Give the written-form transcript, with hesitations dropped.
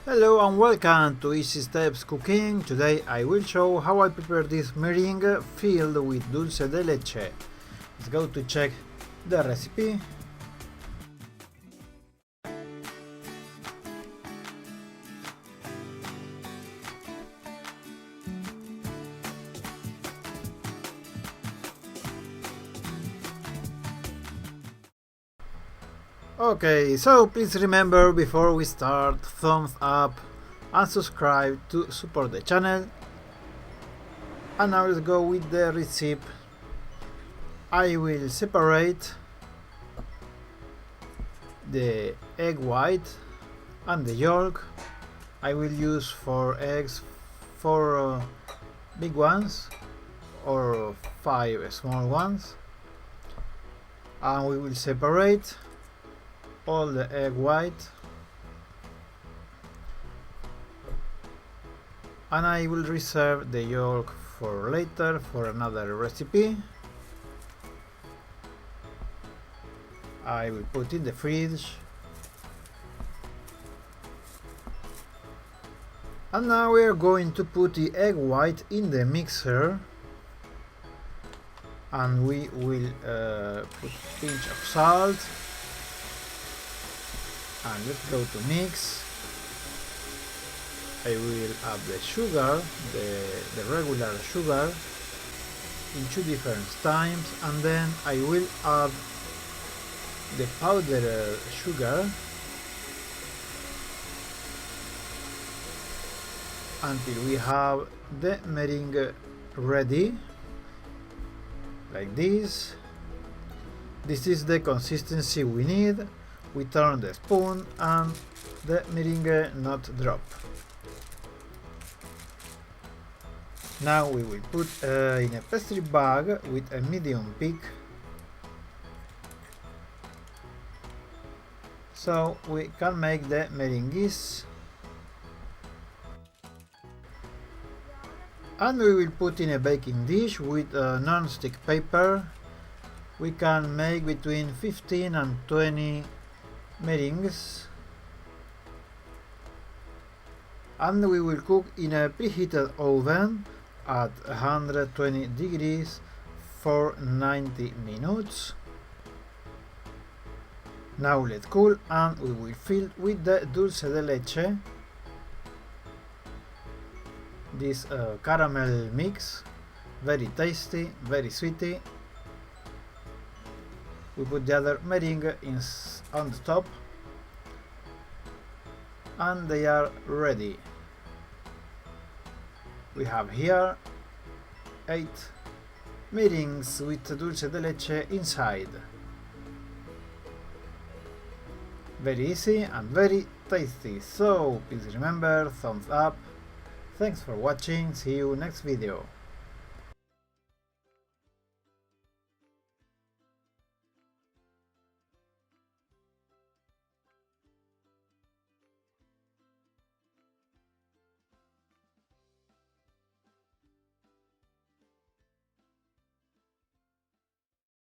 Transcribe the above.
Hello and welcome to Easy Steps Cooking. Today I will show how I prepare this meringue filled with dulce de leche. Let's go to check the recipe. Okay, so please remember before we start, thumbs up and subscribe to support the channel. And now let's go with the recipe. I will separate the egg white and the yolk. I will use 4 eggs, 4 big ones or 5 small ones, and we will separate all the egg white, and I will reserve the yolk for later for another recipe. I will put in the fridge. And now we are going to put the egg white in the mixer, and we will put a pinch of salt, and let's go to mix. I will add the sugar, the regular sugar, in 2 different times, and then I will add the powdered sugar until we have the meringue ready, like this. This is the consistency we need. We turn the spoon and the meringue not drop. Now we will put in a pastry bag with a medium peak, so we can make the meringues. And we will put in a baking dish with a non-stick paper. We can make between 15 and 20 meringues, and we will cook in a preheated oven at 120 degrees for 90 minutes. Now let cool, and we will fill with the dulce de leche, this caramel mix, very tasty, very sweety. We put the other meringue on the top, and they are ready. We have here 8 meringues with dulce de leche inside. Very easy and very tasty, so please remember, thumbs up. Thanks for watching, see you next video.